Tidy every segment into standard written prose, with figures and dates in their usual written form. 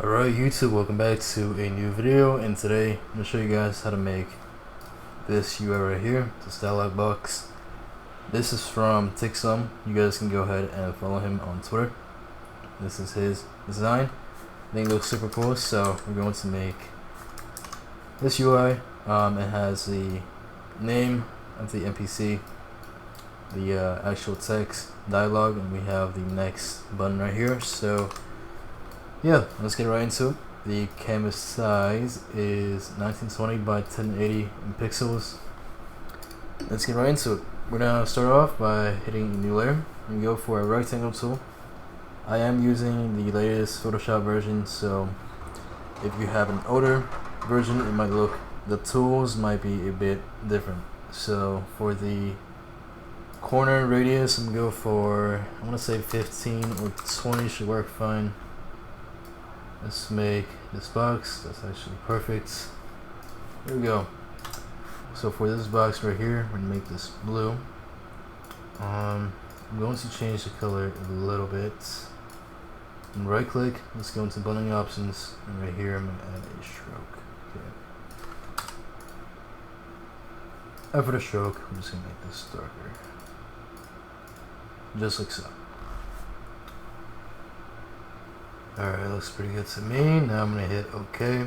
Alright YouTube, welcome back to a new video, and today I'm going to show you guys how to make this UI right here, the dialog box. This is from Tixum. You guys can go ahead and follow him on Twitter. This is his design. I think it looks super cool, so we're going to make this UI. It has the name of the NPC, the actual text, dialogue, and we have the next button right here. So yeah, let's get right into it. The canvas size is 1920 by 1080 in pixels. Let's get right into it. We're gonna start off by hitting a new layer and go for a rectangle tool. I am using the latest Photoshop version, so if you have an older version, it might look, the tools might be a bit different. So for the corner radius, I'm gonna go for, I want to say 15 or 20 should work fine. Let's make this box. That's actually perfect. Here we go. So for this box right here, we're gonna make this blue. I'm going to change the color a little bit. And right click, let's go into blending options, and right here I'm gonna add a stroke. Okay. After the stroke, I'm just gonna make this darker. Just like so. Alright, looks pretty good to me. Now I'm going to hit OK.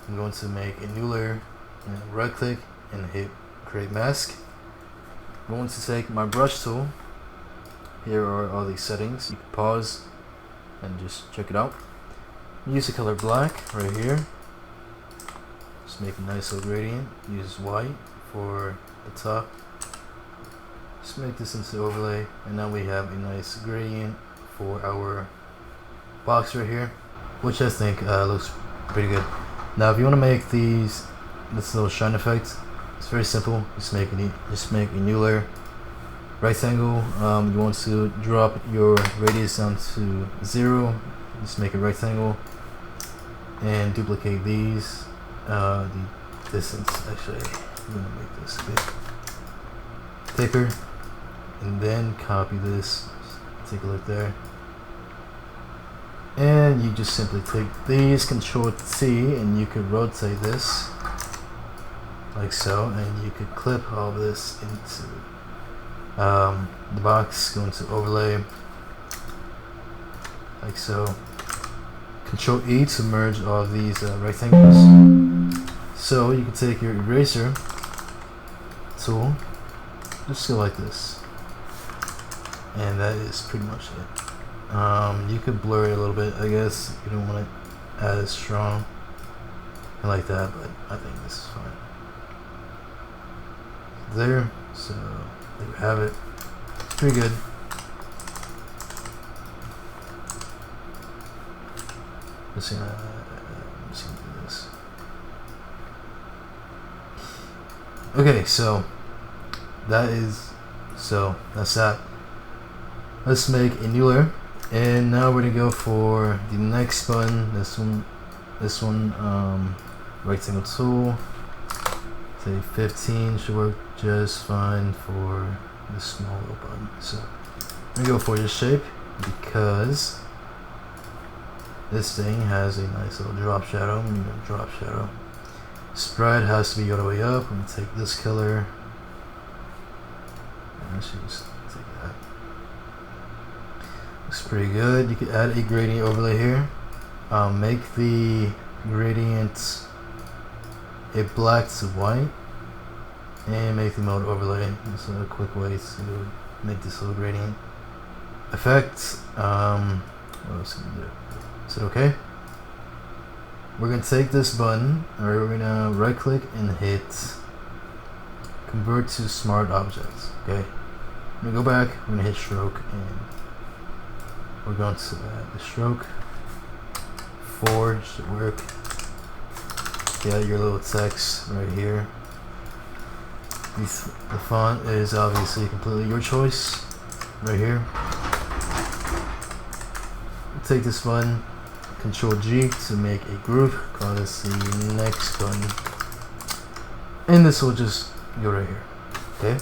I'm going to make a new layer and right click and hit create mask. I'm going to take my brush tool. Here are all these settings. You can pause and just check it out. Use the color black right here. Just make a nice little gradient. Use white for the top. Just make this into overlay, and now we have a nice gradient for our box right here, which I think looks pretty good. Now if you want to make this little shine effect, it's very simple. Just make a new layer, rectangle. You want to drop your radius down to 0, just make a rectangle and duplicate these. The distance, actually I'm gonna make this a bit thicker, and then copy this. Take a look there. And you just simply take these, Control T, and you could rotate this like so, and you could clip all this into the box. Go into overlay like so. Control E to merge all of these rectangles. So you can take your eraser tool, just go like this, and that is pretty much it. You could blur it a little bit, I guess. You don't want to add it strong and like that, but I think this is fine. There, so there you have it. It's pretty good. Let's see, let's see this. Okay, so that's that. Let's make a new layer. And now we're gonna go for the next button. This one, rectangle tool. Say 15 should work just fine for this small little button. So I'm gonna go for this shape because this thing has a nice little drop shadow. I'm gonna drop shadow. Spread has to be all the way up. I'm gonna take this color. And I should just take that. Looks pretty good. You could add a gradient overlay here. Make the gradient a black to white, and make the mode overlay. That's a quick way to make this little gradient effect. What else can we do? Is it okay? We're gonna take this button, or we're gonna right click and hit convert to smart objects. Okay. I'm gonna go back. We're gonna hit stroke, and we're going to add the stroke. 4 should work. Get your little text right here. The font is obviously completely your choice. Right here. Take this button, Control G to make a group. Call this the next button. And this will just go right here. Okay?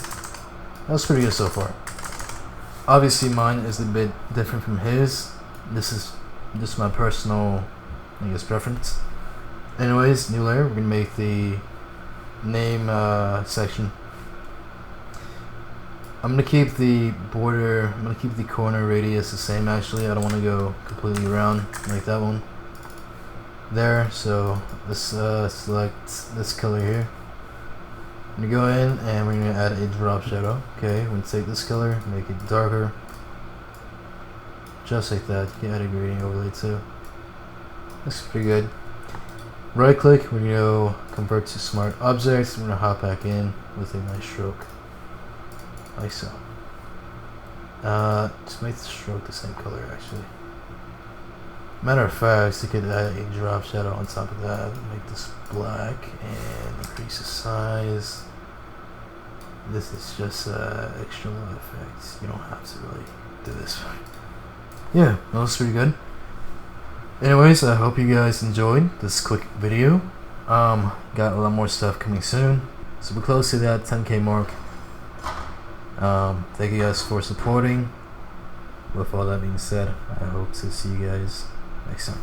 That's pretty good so far. Obviously mine is a bit different from his. This is just my personal I guess preference. Anyways, new layer. We're gonna make the name section. I'm gonna keep the border. I'm gonna keep the corner radius the same. Actually, I don't want to go completely round like that one. There. So let's select this color here. I'm gonna go in and we're gonna add a drop shadow. Okay, we're gonna take this color, make it darker, just like that. You can add a gradient overlay too. Looks pretty good. Right click, we're gonna go convert to smart objects. We're gonna hop back in with a nice stroke, like so. Just make the stroke the same color actually. Matter of fact, you could add a drop shadow on top of that. Make this black and increase the size. This is just extra low effects. You don't have to really do this. Yeah, that was pretty good. Anyways, I hope you guys enjoyed this quick video. Got a lot more stuff coming soon, so we're close to that 10K mark. Thank you guys for supporting. With all that being said, I hope to see you guys next time.